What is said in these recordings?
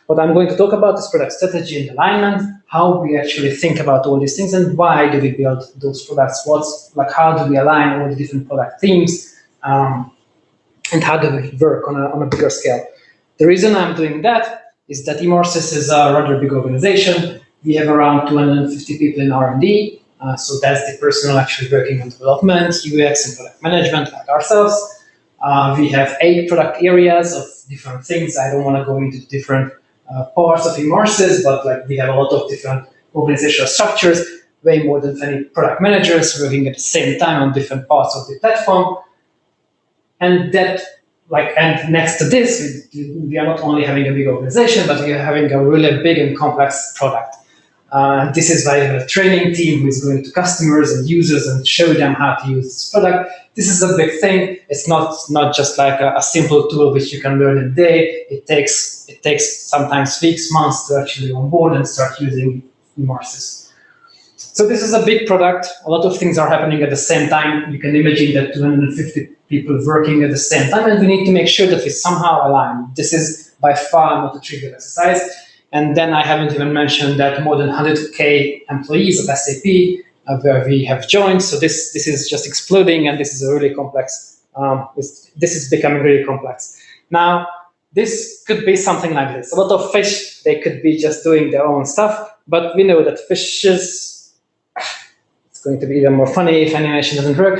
What I'm going to talk about is product strategy and alignment, how we actually think about all these things and why do we build those products, how do we align all the different product themes, and how do we work on a bigger scale. The reason I'm doing that is that Emarsys is a rather big organization. We have around 250 people in R&D, so that's the personnel actually working on development, UX, and product management, like ourselves. We have 8 product areas of different things. I don't want to go into different parts of Emarsys, but we have a lot of different organizational structures, way more than 20 product managers working at the same time on different parts of the platform. And and next to this, we are not only having a big organization, but we are having a really big and complex product. This is why we have a training team who is going to customers and users and show them how to use this product. This is a big thing. It's not just like a simple tool which you can learn in a day. It takes sometimes weeks, months to actually onboard and start using Emarsys. So this is a big product. A lot of things are happening at the same time. You can imagine that 250 people working at the same time, and we need to make sure that we somehow align. This is by far not a trivial exercise. And then I haven't even mentioned that more than 100K employees of SAP where we have joined. So this is just exploding, and this is a really complex. This is becoming really complex. Now, this could be something like this. A lot of fish, they could be just doing their own stuff, but we know that fishes, it's going to be even more funny if animation doesn't work.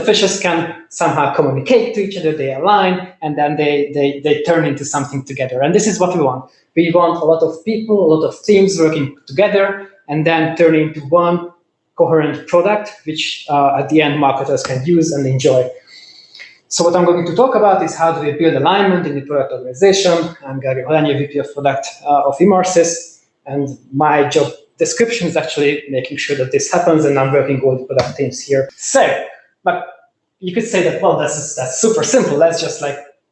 Fishes can somehow communicate to each other, they align, and then they turn into something together. And this is what we want. We want a lot of people, a lot of teams working together, and then turn into one coherent product, which at the end marketers can use and enjoy. So what I'm going to talk about is how do we build alignment in the product organization. I'm Gergő, Horányi, VP of Product of Emarsys, and my job description is actually making sure that this happens, and I'm working with all the product teams here. So, but you could say that, well, that's super simple. Let's just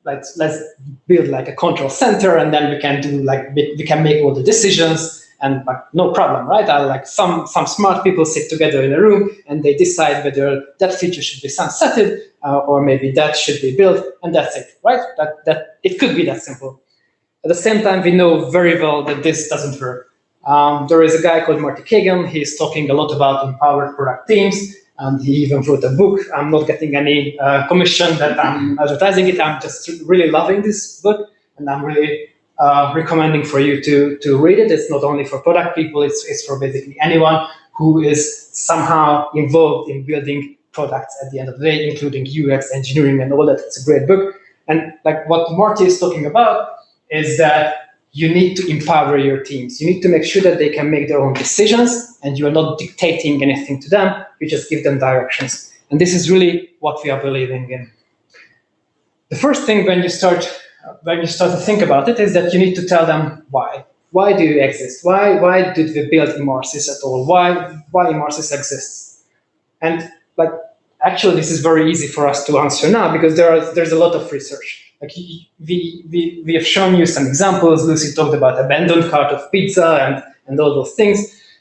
let's build like a control center, and then we can do we can make all the decisions, and no problem, right? Some smart people sit together in a room and they decide whether that feature should be sunsetted or maybe that should be built, and that's it, right? That it could be that simple. At the same time, we know very well that this doesn't work. There is a guy called Marty Kagan. He's talking a lot about empowered product teams, and he even wrote a book. I'm not getting any commission that I'm advertising it. I'm just really loving this book, and I'm really recommending for you to read it. It's not only for product people, it's for basically anyone who is somehow involved in building products at the end of the day, including UX, engineering, and all that. It's a great book. And what Marty is talking about is that you need to empower your teams. You need to make sure that they can make their own decisions, and you are not dictating anything to them. You just give them directions. And this is really what we are believing in. The first thing when you start to think about it is that you need to tell them why. Why do you exist? Why did we build Emarsys at all? Why Emarsys exists? And actually, this is very easy for us to answer now because there's a lot of research. We have shown you some examples. Lucy talked about abandoned cart of pizza and all those things.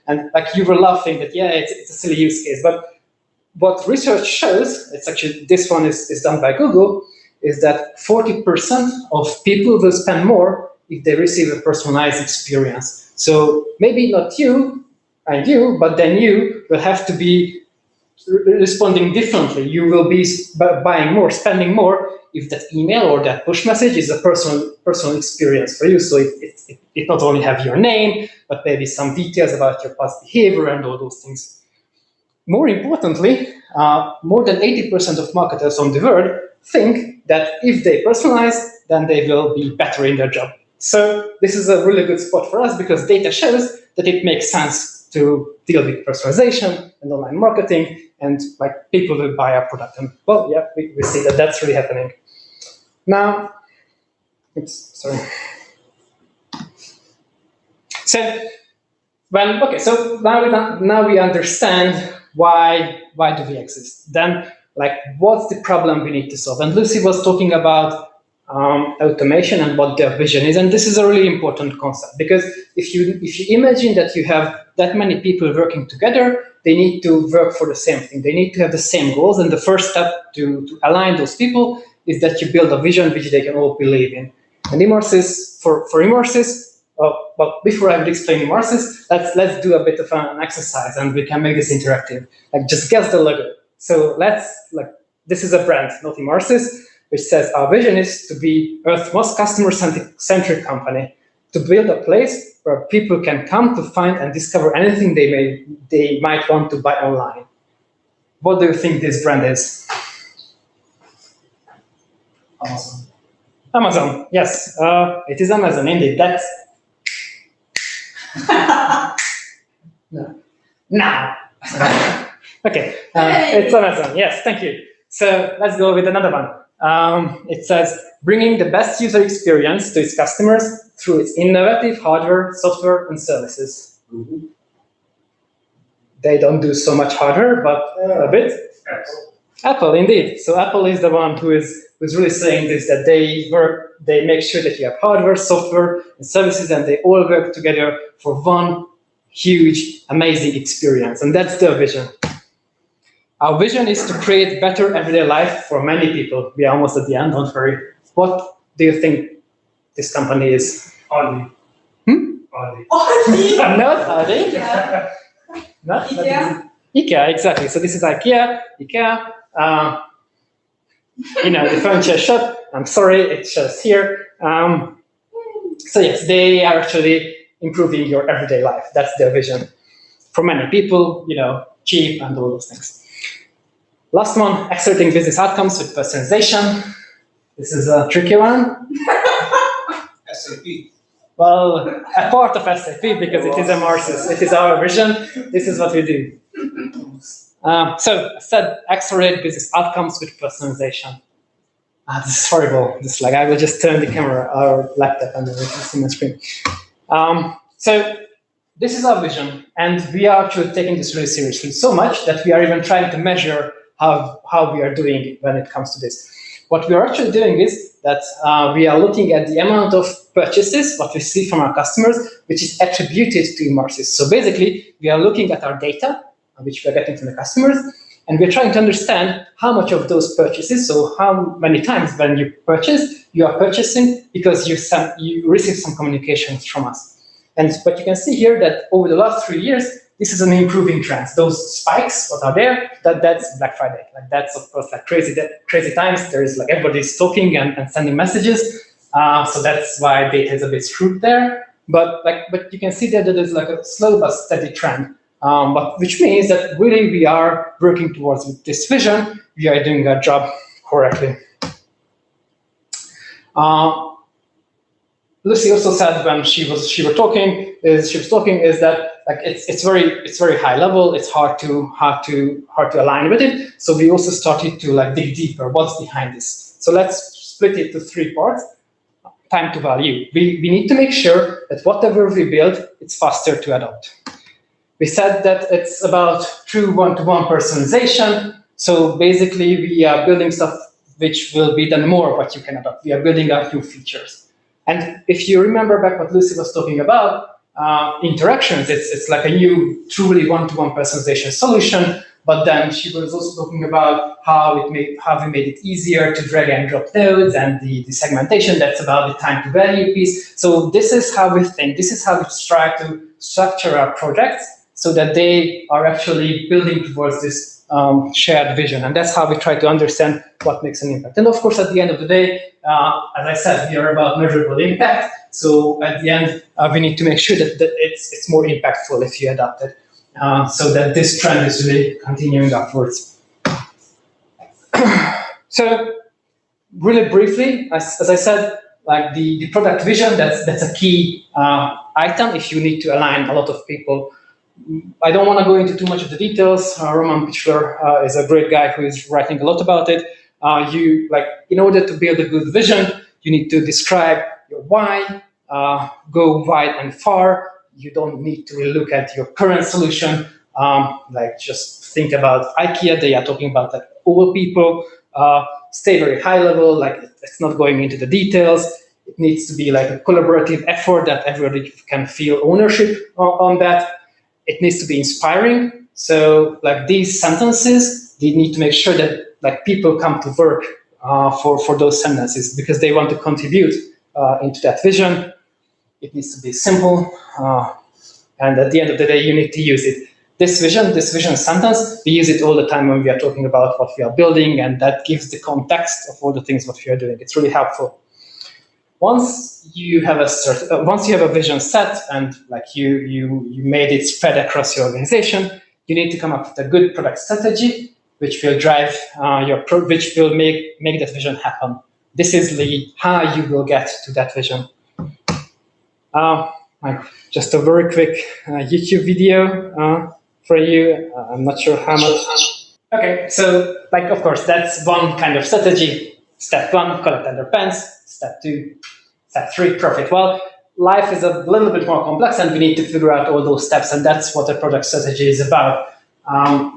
And you were laughing that, yeah, it's a silly use case. But what research shows, it's actually, this one is done by Google, is that 40% of people will spend more if they receive a personalized experience. So maybe not you, but then you will have to be responding differently. You will be buying more, spending more, if that email or that push message is a personal experience for you. So it not only have your name, but maybe some details about your past behavior and all those things. More importantly, more than 80% of marketers on the world think that if they personalize, then they will be better in their job. So this is a really good spot for us because data shows that it makes sense to deal with personalization and online marketing, and people will buy our product. And well, yeah, we see that that's really happening. Now, So now we understand why do we exist. Then, what's the problem we need to solve? And Lucy was talking about automation and what their vision is, and this is a really important concept because if you imagine that you have that many people working together, they need to work for the same thing. They need to have the same goals, and the first step to align those people is that you build a vision which they can all believe in. And Emarsys, for Emarsys, well, before I would explain Emarsys, let's do a bit of an exercise, and we can make this interactive. Like, just guess the logo. So this is a brand, not Emarsys, which says our vision is to be Earth's most customer-centric company, to build a place where people can come to find and discover anything they might want to buy online. What do you think this brand is? Amazon. Amazon, yes, it is Amazon, indeed. That's no. Okay, it's Amazon. Yes, thank you. So let's go with another one. It says bringing the best user experience to its customers through its innovative hardware, software, and services. Mm-hmm. They don't do so much hardware, but a bit. Apple, indeed. So Apple is the one who is really saying this, that they make sure that you have hardware, software, and services, and they all work together for one huge, amazing experience. And that's their vision. Our vision is to create better everyday life for many people. We are almost at the end, don't worry. What do you think this company is? Audi. Audi. Audi. Not Audi? Yeah. Not IKEA. IKEA, exactly. So this is IKEA. The furniture shop. I'm sorry, it shows here. So yes, they are actually improving your everyday life. That's their vision. For many people, cheap and all those things. Last one, exerting business outcomes with personalization. This is a tricky one. SAP. Well, a part of SAP, because it is Emarsys. It is our vision. This is what we do. So I said accelerate business outcomes with personalization. This is horrible. I will just turn the camera or laptop and then we can see my screen. So this is our vision, and we are actually taking this really seriously, so much that we are even trying to measure how we are doing when it comes to this. What we are actually doing is that we are looking at the amount of purchases, what we see from our customers, which is attributed to Emarsys. So basically, we are looking at our data, which we are getting from the customers, and we're trying to understand how much of those purchases, so how many times when you purchase, you are purchasing because you receive some communications from us. But you can see here that over the last 3 years, this is an improving trend. Those spikes, what are there, that's Black Friday. That's of course crazy times. There is everybody's talking and sending messages. So that's why data is a bit screwed there. But you can see that there's a slow but steady trend. Which means that really we are working towards this vision. We are doing our job correctly. Lucy also said when she was talking is that it's very high level. It's hard to align with it. So we also started to dig deeper. What's behind this? So let's split it to 3 parts. Time to value. We need to make sure that whatever we build, it's faster to adopt. We said that it's about true one-to-one personalization. So basically, we are building stuff which will be then more what you can adopt. We are building out new features. And if you remember back what Lucy was talking about, interactions, it's like a new, truly one-to-one personalization solution. But then she was also talking about how we made it easier to drag and drop nodes, and the segmentation. That's about the time to value piece. So this is how we think. This is how we try to structure our projects so that they are actually building towards this shared vision. And that's how we try to understand what makes an impact. And of course, at the end of the day, as I said, we are about measurable impact. So at the end, we need to make sure that it's more impactful if you adopt it, so that this trend is really continuing upwards. So really briefly, as I said, the product vision, that's a key item if you need to align a lot of people. I don't want to go into too much of the details. Roman Pichler is a great guy who is writing a lot about it. In order to build a good vision, you need to describe your why, go wide and far. You don't need to look at your current solution. Just think about IKEA. They are talking about all people. Stay very high level. It's not going into the details. It needs to be a collaborative effort that everybody can feel ownership on that. It needs to be inspiring. So these sentences, they need to make sure that people come to work for those sentences because they want to contribute into that vision. It needs to be simple. And at the end of the day, you need to use it. This vision sentence, we use it all the time when we are talking about what we are building, and that gives the context of all the things what we are doing. It's really helpful. Once you have a vision set and like you made it spread across your organization, you need to come up with a good product strategy, which will drive which will make that vision happen. This is how you will get to that vision. Like just a very quick YouTube video for you. I'm not sure how much. Okay, so like of course that's one kind of strategy. Step 1, collect underpants. Step 2, step 3, profit. Well, life is a little bit more complex, and we need to figure out all those steps, and that's what a product strategy is about.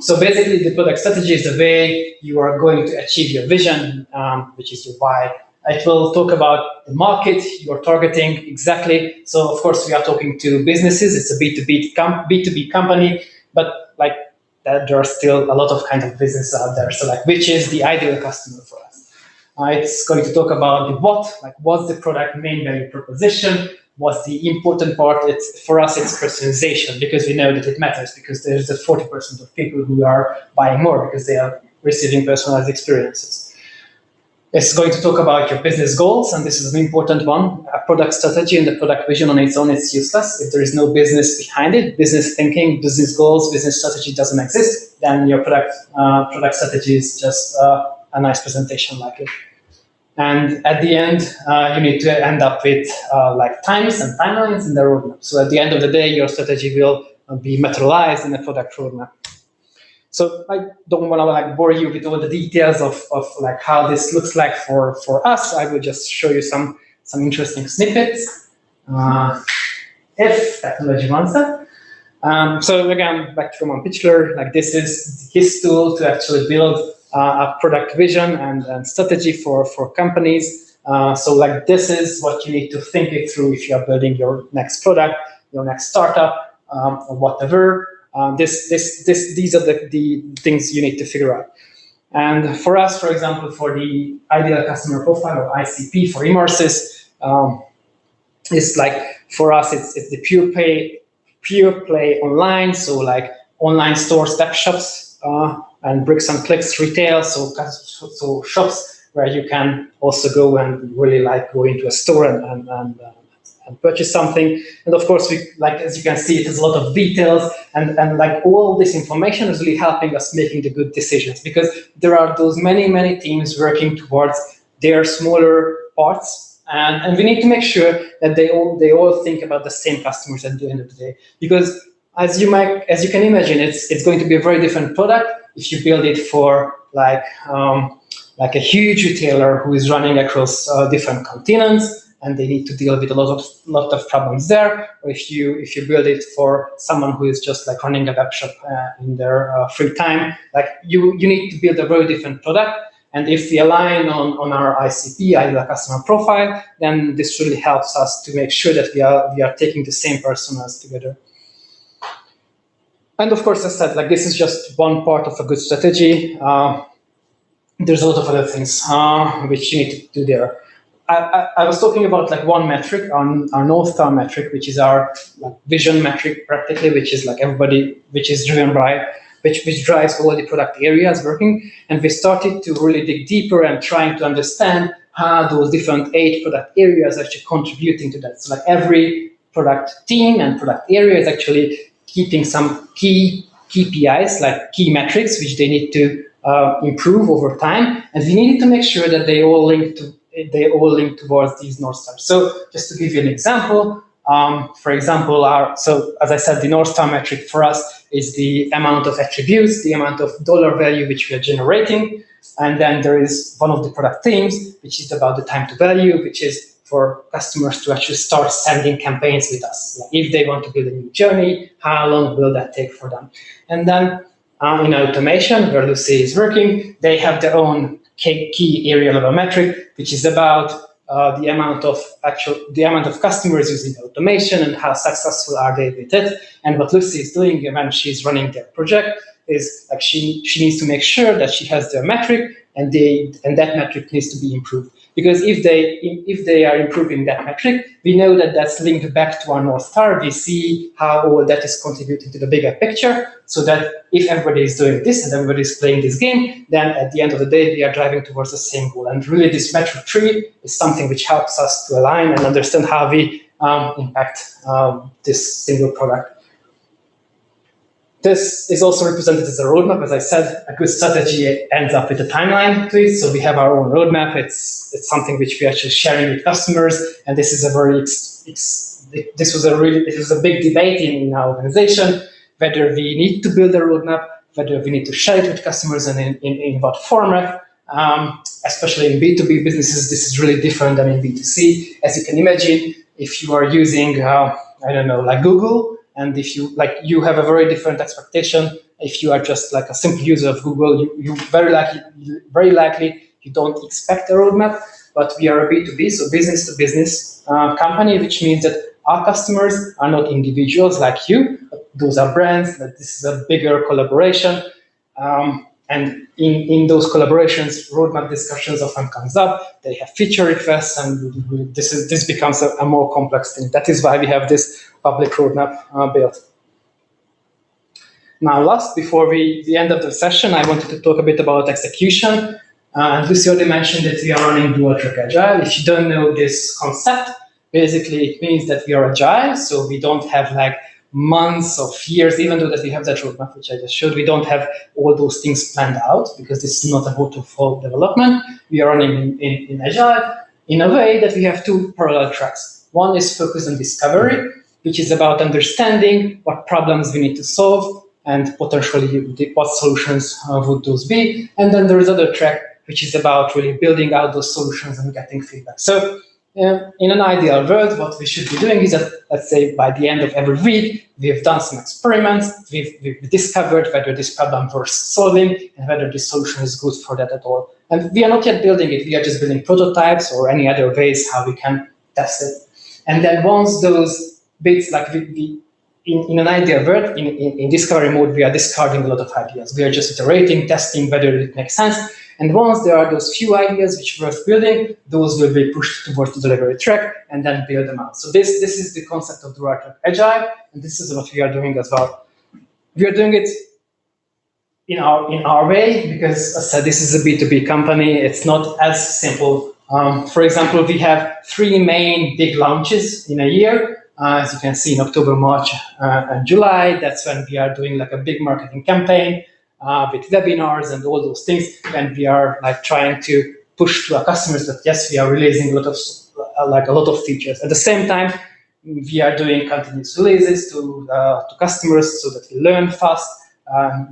So basically, the product strategy is the way you are going to achieve your vision, which is your why. It will talk about the market you're targeting exactly. So of course, we are talking to businesses. It's a B2B company, but like there are still a lot of kind of businesses out there. So like, which is the ideal customer for us? It's going to talk about the what, like what's the product main value proposition, what's the important part. For us, it's personalization, because we know that it matters, because there's a 40% of people who are buying more because they are receiving personalized experiences. It's going to talk about your business goals, and this is an important one. A product strategy and the product vision on its own is useless. If there is no business behind it, business thinking, business goals, business strategy doesn't exist, then your product strategy is just a nice presentation like it. And at the end, you need to end up with like times and timelines in the roadmap. So at the end of the day, your strategy will be materialized in a product roadmap. So I don't want to like bore you with all the details of like how this looks like for us. I will just show you some interesting snippets, if technology wants that. So again, back to Roman Pichler, like this is his tool to actually build a product vision and strategy for companies. So like this is what you need to think it through if you are building your next product, your next startup, or whatever. These are the things you need to figure out. And for us, for example, for the ideal customer profile, or ICP for Emarsys, it's like for us it's the pure play online. So like online stores, step shops, and bricks and clicks retail. So shops where you can also go and really like go into a store and purchase something. And of course, as you can see, it has a lot of details, and like all this information is really helping us making the good decisions, because there are those many teams working towards their smaller parts, and we need to make sure that they all think about the same customers at the end of the day. Because as you can imagine, it's going to be a very different product if you build it for like a huge retailer who is running across different continents, and they need to deal with a lot of problems there. Or if you build it for someone who is just like running a web shop in their free time, like you need to build a very different product. And if we align on our ICP, ideal customer profile, then this really helps us to make sure that we are taking the same personas together. And of course, as I said, like this is just one part of a good strategy. There's a lot of other things which you need to do there. I was talking about like one metric, our North Star metric, which is our like vision metric practically, which is like everybody, which is driven by, which drives all the product areas working. And we started to really dig deeper and trying to understand how those different 8 product areas are actually contributing to that. So like every product team and product area is actually keeping some key KPIs, like key metrics, which they need to improve over time. And we needed to make sure that they all link towards these North Stars. So just to give you an example, for example, so as I said, the North Star metric for us is the amount of attributes, the amount of dollar value which we are generating. And then there is one of the product themes, which is about the time to value, which is for customers to actually start sending campaigns with us. Like if they want to build a new journey, how long will that take for them? And then in automation, where Lucy is working, they have their own key area level metric, which is about the amount of customers using automation and how successful are they with it. And what Lucy is doing when she's running their project is like she needs to make sure that she has their metric, and that metric needs to be improved. Because if they are improving that metric, we know that that's linked back to our North Star. We see how all that is contributing to the bigger picture, so that if everybody is doing this and everybody is playing this game, then at the end of the day, we are driving towards the same goal. And really, this metric tree is something which helps us to align and understand how we impact this single product. This is also represented as a roadmap. As I said, a good strategy ends up with a timeline to it. So we have our own roadmap. It's something which we are actually sharing with customers. And this is this was a big debate in our organization, whether we need to build a roadmap, whether we need to share it with customers, and in what format. Especially in B2B businesses, this is really different than in B2C. As you can imagine, if you are using, I don't know, like Google, and if you have a very different expectation. If you are just like a simple user of Google, you very likely you don't expect a roadmap. But we are a B2B, so business to business company, which means that our customers are not individuals like you. Those are brands. That this is a bigger collaboration, and in those collaborations, roadmap discussions often comes up. They have feature requests, and this becomes a more complex thing. That is why we have this public roadmap built. Now, last, before we end up the session, I wanted to talk a bit about execution. And Lucy already mentioned that we are running dual track agile. If you don't know this concept, basically it means that we are agile, so we don't have like months of years, even though that we have that roadmap, which I just showed, we don't have all those things planned out because this is not a waterfall development. We are running in agile in a way that we have two parallel tracks. One is focused on discovery, which is about understanding what problems we need to solve and potentially what solutions would those be. And then there is other track, which is about really building out those solutions and getting feedback. So in an ideal world, what we should be doing is that, let's say, by the end of every week, we've done some experiments, we've discovered whether this problem worth solving and whether this solution is good for that at all. And we are not yet building it, we are just building prototypes or any other ways how we can test it. And then once those bits, like in an ideal world, in discovery mode, we are discarding a lot of ideas. We are just iterating, testing whether it makes sense. And once there are those few ideas which are worth building, those will be pushed towards the delivery track and then build them out. So this is the concept of dual track agile, and this is what we are doing as well. We are doing it in our way because, as I said, this is a B2B company. It's not as simple. For example, we have 3 main big launches in a year. As you can see, in October, March, and July, that's when we are doing like a big marketing campaign with webinars and all those things. And we are like trying to push to our customers that yes, we are releasing a lot of features. At the same time, we are doing continuous releases to customers so that we learn fast.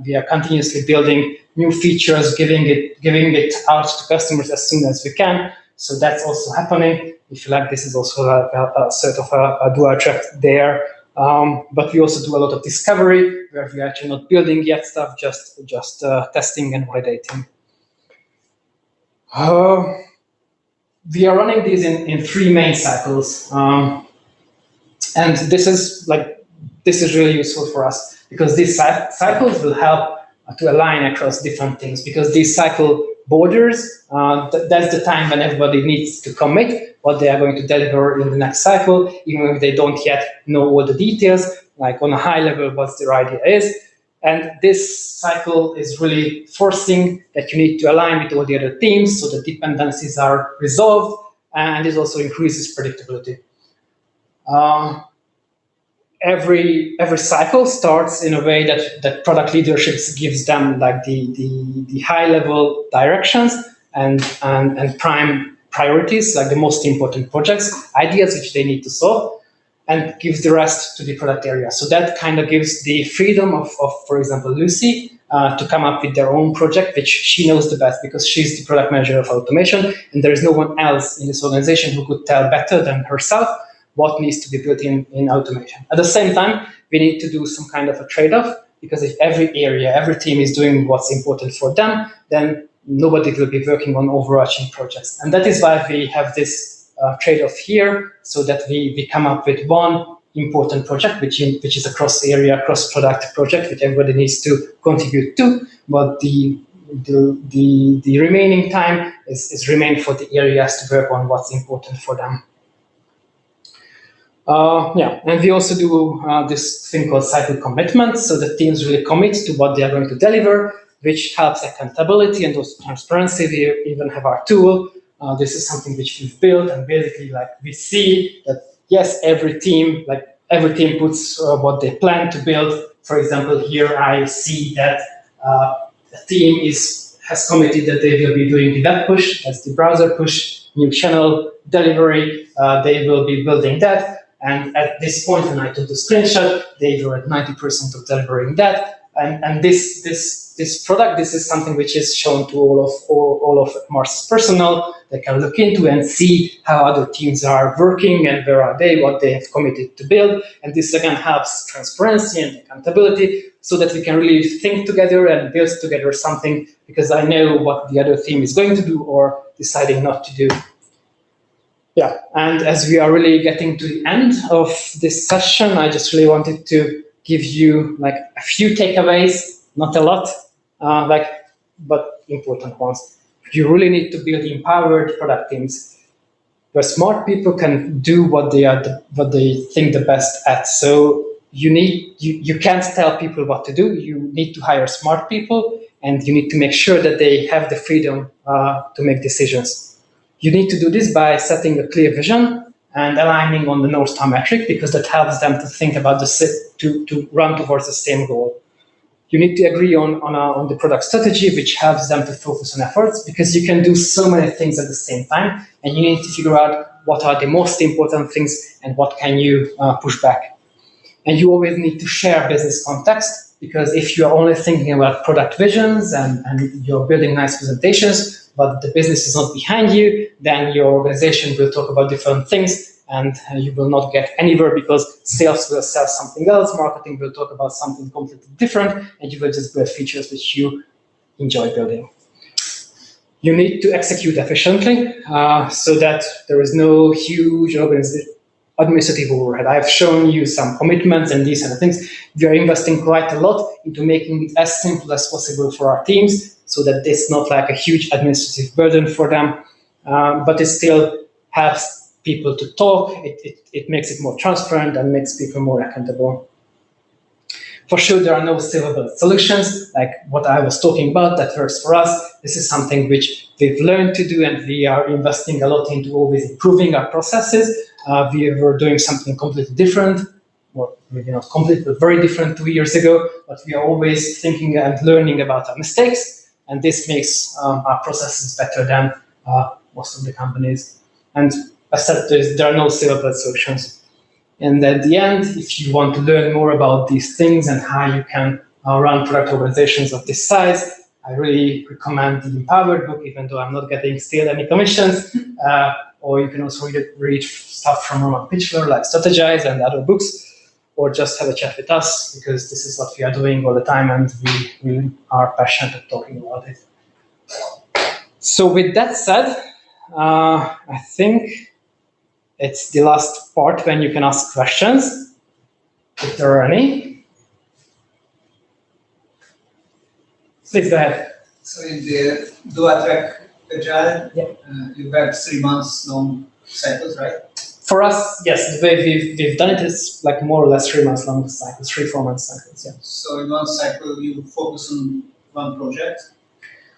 We are continuously building new features, giving it out to customers as soon as we can. So that's also happening. If you like, this is also a sort of a dual track there. But we also do a lot of discovery, where we are actually not building yet stuff, just testing and validating. We are running these in 3 main cycles, and this is really useful for us because these cycles will help to align across different things. Because these cycle borders, that's the time when everybody needs to commit what they are going to deliver in the next cycle, even if they don't yet know all the details, like on a high level, what their idea is. And this cycle is really forcing that you need to align with all the other teams so the dependencies are resolved, and this also increases predictability. Every cycle starts in a way that product leadership gives them like the high level directions and prime priorities, like the most important projects, ideas which they need to solve, and gives the rest to the product area. So that kind of gives the freedom of for example, Lucy to come up with their own project, which she knows the best because she's the product manager of automation, and there is no one else in this organization who could tell better than herself what needs to be built in automation. At the same time, we need to do some kind of a trade-off, because if every area, every team is doing what's important for them, then nobody will be working on overarching projects. And that is why we have this trade-off here, so that we come up with one important project, which is a cross-area, cross-product project, which everybody needs to contribute to, but the remaining time is remain for the areas to work on what's important for them. And we also do this thing called cycle commitment. So the teams really commit to what they are going to deliver, which helps accountability and also transparency. We even have our tool. This is something which we've built, and basically, like, we see that yes, every team puts what they plan to build. For example, here I see that the team has committed that they will be doing the web push, that's the browser push, new channel delivery. They will be building that. And at this point, when I took the screenshot, they were at 90% of delivering that. And this product, this is something which is shown to all of Emarsys personnel. They can look into and see how other teams are working and where are they, what they have committed to build. And this again helps transparency and accountability so that we can really think together and build together something, because I know what the other team is going to do or deciding not to do. Yeah, and as we are really getting to the end of this session, I just really wanted to give you like a few takeaways, not a lot, but important ones. You really need to build empowered product teams where smart people can do what they think the best at. So you can't tell people what to do. You need to hire smart people, and you need to make sure that they have the freedom to make decisions. You need to do this by setting a clear vision and aligning on the North Star metric, because that helps them to think about to run towards the same goal. You need to agree on the product strategy, which helps them to focus on efforts, because you can do so many things at the same time, and you need to figure out what are the most important things and what can you push back. And you always need to share business context, because if you're only thinking about product visions and you're building nice presentations, but the business is not behind you, then your organization will talk about different things and you will not get anywhere, because sales will sell something else, marketing will talk about something completely different, and you will just build features which you enjoy building. You need to execute efficiently so that there is no huge administrative overhead. I've shown you some commitments and these kind of things. We are investing quite a lot into making it as simple as possible for our teams, so that it's not like a huge administrative burden for them, but it still helps people to talk. It makes it more transparent and makes people more accountable. For sure, there are no silver bullet solutions like what I was talking about that works for us. This is something which we've learned to do, and we are investing a lot into always improving our processes. We were doing something completely different, or maybe not completely, but very different 2 years ago, but we are always thinking and learning about our mistakes. And this makes our processes better than most of the companies. And as I said, there are no silver bullet solutions. And at the end, if you want to learn more about these things and how you can run product organizations of this size, I really recommend the Empowered book, even though I'm not getting still any commissions. Or you can also read stuff from Roman Pitchler, like Strategize and other books, or just have a chat with us, because this is what we are doing all the time, and we are passionate at talking about it. So with that said, I think it's the last part when you can ask questions, if there are any. Please go ahead. So in the dual track agile, you have 3 months long cycles, right? For us, yes, the way we've done it is like more or less 3 months long cycles, 3-4 months cycles, yeah. So in one cycle, you focus on one project?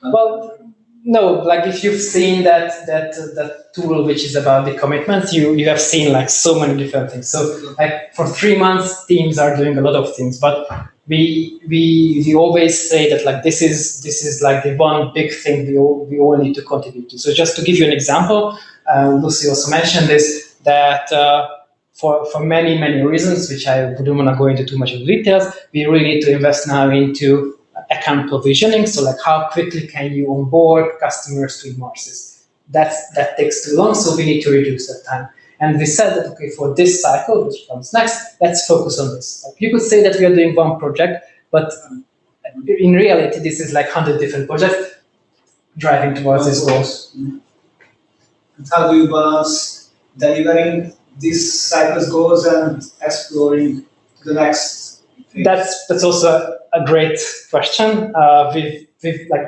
Well, no, like if you've seen that tool which is about the commitments, you have seen like so many different things. So like for 3 months, teams are doing a lot of things, but we always say that like this is like the one big thing we all need to contribute to. So just to give you an example, Lucy also mentioned this, that for many reasons, which I wouldn't want to go into too much of the details, we really need to invest now into account provisioning. So like how quickly can you onboard customers to Emarsys? That takes too long, so we need to reduce that time. And we said that, okay, for this cycle, which comes next, let's focus on this. Like you could say that we are doing one project, but in reality, this is like 100 different projects driving towards this goal. And how do you balance delivering these cycles goals and exploring the next thing? That's also a great question. We've like,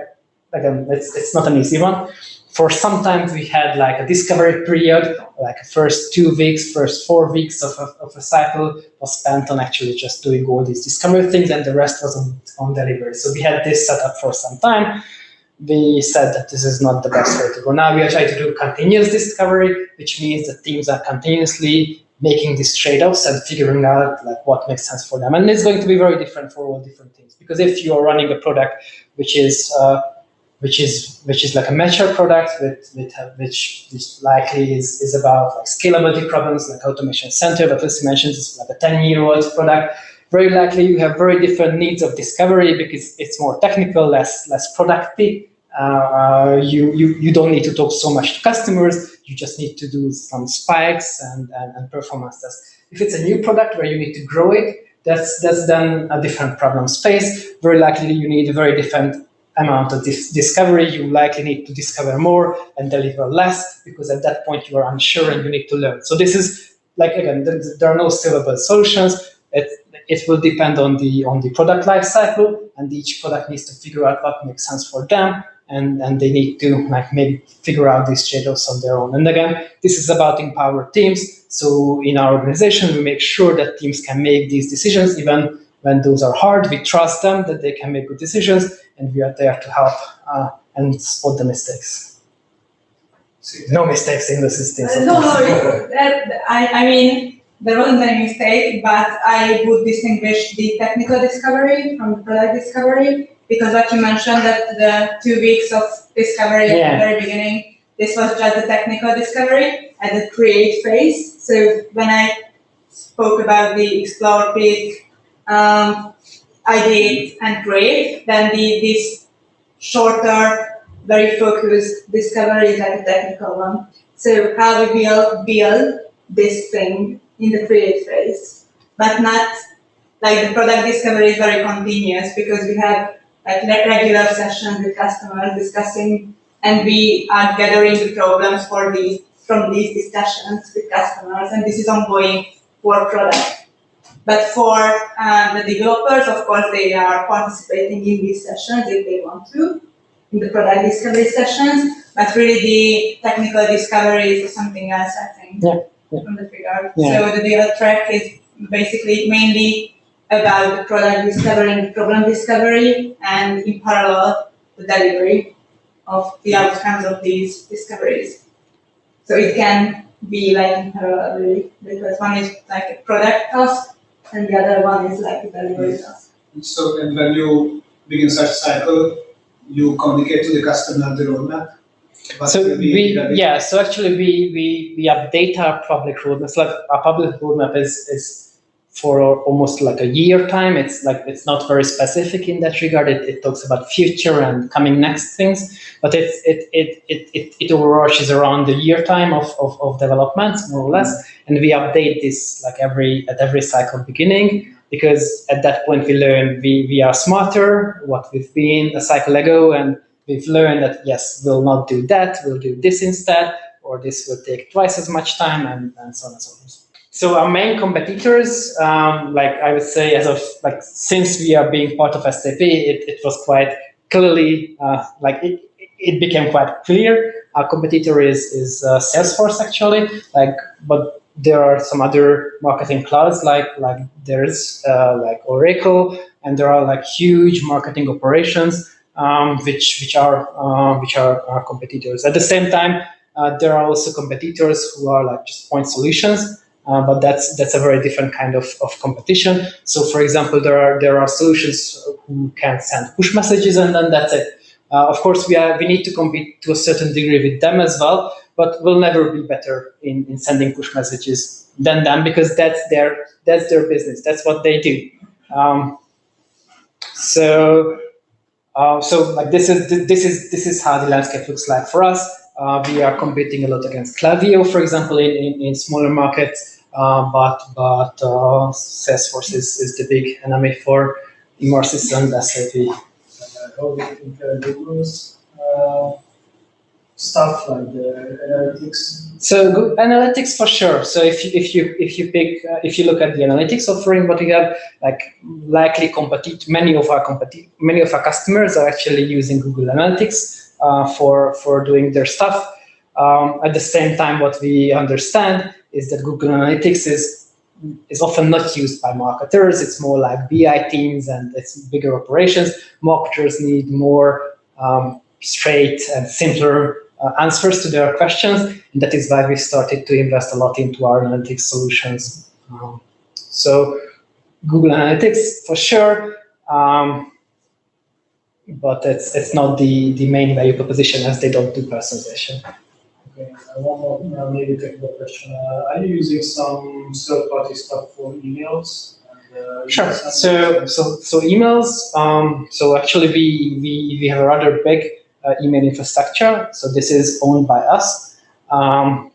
again, it's not an easy one. For some time we had like a discovery period, like first 2 weeks, first 4 weeks of a cycle was spent on actually just doing all these discovery things, and the rest was on delivery. So we had this set up for some time. We said that this is not the best way to go. Now we are trying to do continuous discovery, which means that teams are continuously making these trade-offs and figuring out like what makes sense for them. And it's going to be very different for all different things, because if you are running a product which is like a mature product which likely is about like scalability problems, like automation center that Lucy mentioned, is like a 10-year-old product. Very likely you have very different needs of discovery because it's more technical, less productive. You don't need to talk so much to customers. You just need to do some spikes and performance tests. If it's a new product where you need to grow it, that's then a different problem space. Very likely you need a very different amount of discovery. You likely need to discover more and deliver less, because at that point you are unsure and you need to learn. So this is like, again, there are no scalable solutions. It will depend on the product life cycle, and each product needs to figure out what makes sense for them, and they need to like maybe figure out these trade-offs on their own. And again, this is about empowered teams. So in our organization, we make sure that teams can make these decisions, even when those are hard. We trust them that they can make good decisions, and we are there to help and spot the mistakes. No mistakes in the system. No, I mean, there wasn't any mistake, but I would distinguish the technical discovery from the product discovery, because what you mentioned, that the 2 weeks of discovery at the very beginning, this was just the technical discovery at the create phase. So when I spoke about the explore, pick, ideate, and create, then this shorter, very focused discovery is like a technical one. So how we build this thing in the create phase, but not like the product discovery is very continuous, because we have like regular sessions with customers discussing, and we are gathering the problems from these discussions with customers, and this is ongoing for product. But for the developers, of course, they are participating in these sessions if they want to, in the product discovery sessions, but really the technical discovery is something else, I think. From the figure. So the data track is basically mainly about the product discovery and problem discovery, and in parallel the delivery of the outcomes of these discoveries. So it can be like in parallel, really, because one is like a product task and the other one is like a delivery task. So, and when you begin such cycle, you communicate to the customer the roadmap. So so actually we update our public roadmap. It's like our public roadmap is for almost like a year time. It's not very specific in that regard. It talks about future and coming next things, but it overarches around the year time of development, more or less. And we update this like at every cycle beginning, because at that point we learn we are smarter what we've been a cycle ago, and we've learned that, yes, we'll not do that, we'll do this instead, or this will take twice as much time, and so on and so forth. So our main competitors, like I would say, as of like since we are being part of SAP, it was quite clearly like it became quite clear. Our competitor is Salesforce actually, but there are some other marketing clouds like there's like Oracle, and there are like huge marketing operations. Which are our competitors. At the same time, there are also competitors who are like just point solutions, but that's a very different kind of competition. So, for example, there are solutions who can send push messages, and then that's it. Of course, we need to compete to a certain degree with them as well, but we'll never be better in sending push messages than them, because that's their business. That's what they do. So like this is how the landscape looks like for us. We are competing a lot against Klaviyo, for example, in smaller markets, but Salesforce is the big enemy for Emarsys and SAP. How do you compare Google's stuff like the analytics? So good analytics for sure. So if you look at the analytics offering, what we have, like likely many of our customers are actually using Google Analytics. for doing their stuff. At the same time, what we understand is that Google Analytics is often not used by marketers. It's more like BI teams and it's bigger operations. Marketers need more straight and simpler answers to their questions. And that is why we started to invest a lot into our analytics solutions. So Google Analytics for sure, but it's not the main value proposition as they don't do personalization. Okay, one more maybe technical question. Are you using some third-party stuff for emails? And, sure. So emails. So actually, we have a rather big email infrastructure. So this is owned by us. At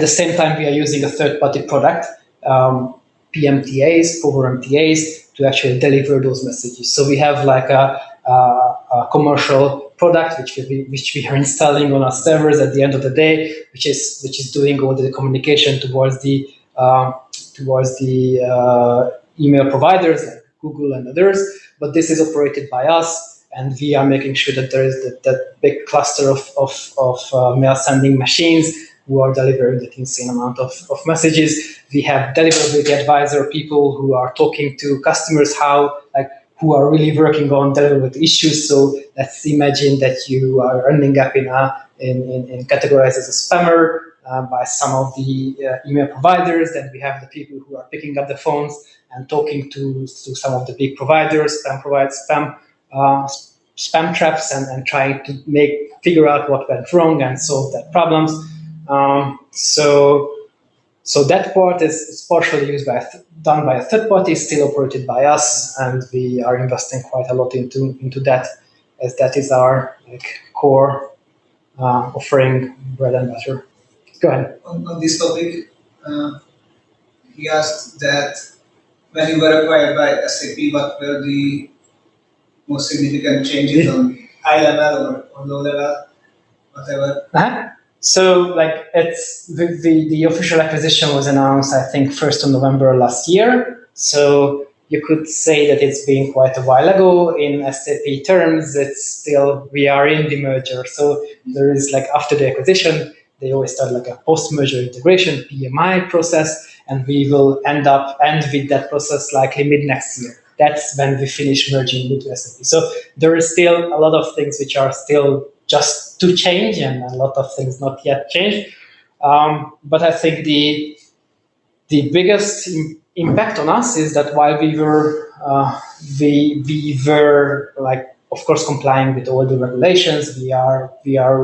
the same time, we are using a third-party product, PMTAs, Power MTAs, to actually deliver those messages. So we have like a commercial product which we are installing on our servers at the end of the day, which is doing all the communication towards the email providers like Google and others. But this is operated by us, and we are making sure that there is that big cluster of mail sending machines who are delivering that insane amount of messages. We have deliverability advisor people who are talking to customers who are really working on deliverability issues. So let's imagine that you are ending up in categorized as a spammer by some of the email providers. Then we have the people who are picking up the phones and talking to some of the big providers, spam traps, and trying to figure out what went wrong and solve that problems. So that part is partially done by a third party, still operated by us, and we are investing quite a lot into that, as that is our core offering, bread and butter. Go ahead. On this topic, he asked that when you were acquired by SAP, what were the most significant changes on high level or low level, whatever? Uh-huh. So it's the official acquisition was announced, I think, 1st of November last year. So you could say that it's been quite a while ago. In SAP terms, it's still, we are in the merger. So there is after the acquisition, they always start a post-merger integration, PMI process, and we will end with that process likely mid-next year. That's when we finish merging into SAP. So there is still a lot of things which are still just to change, and a lot of things not yet changed. But I think the biggest impact on us is that while we were of course complying with all the regulations, we were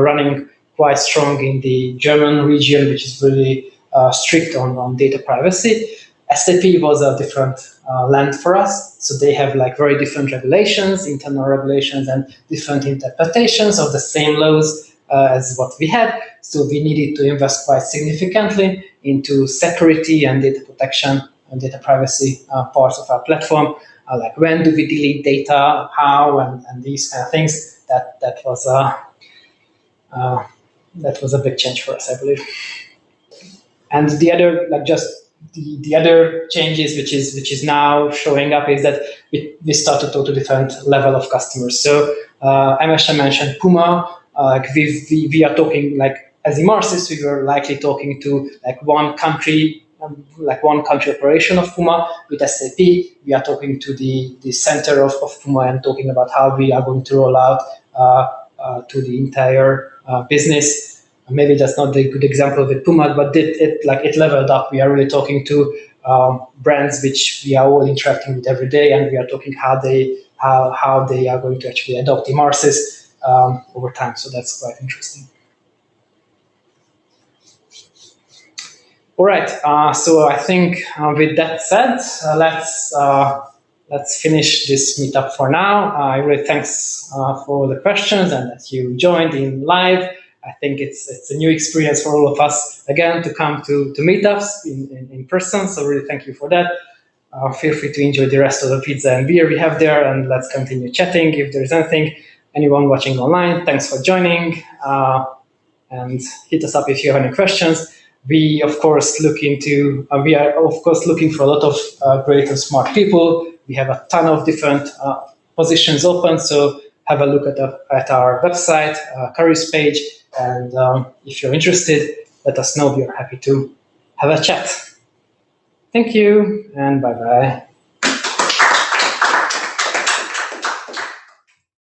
running quite strong in the German region, which is really strict on data privacy. SAP was a different land for us, so they have very different regulations, internal regulations, and different interpretations of the same laws as what we had. So we needed to invest quite significantly into security and data protection and data privacy parts of our platform. When do we delete data, how, and these kind of things. That was a big change for us, I believe. And the other the other changes, which is now showing up, is that we start to talk to different level of customers. So Emarsys mentioned Puma. We are talking as Emarsys, we were likely talking to one country operation of Puma. With SAP, we are talking to the center of Puma and talking about how we are going to roll out to the entire business. Maybe that's not the good example with Puma, but it leveled up. We are really talking to brands which we are all interacting with every day, and we are talking how they are going to actually adopt Emarsys over time. So that's quite interesting. All right. So I think with that said, let's finish this meetup for now. I really thanks for all the questions and that you joined in live. I think it's a new experience for all of us, again, to come to meetups in person. So really thank you for that. Feel free to enjoy the rest of the pizza and beer we have there, and let's continue chatting. If there's anyone watching online, thanks for joining. And hit us up if you have any questions. We are of course looking for a lot of great and smart people. We have a ton of different positions open, so have a look at our website, careers page, and if you're interested, let us know. We are happy to have a chat. Thank you, and bye-bye.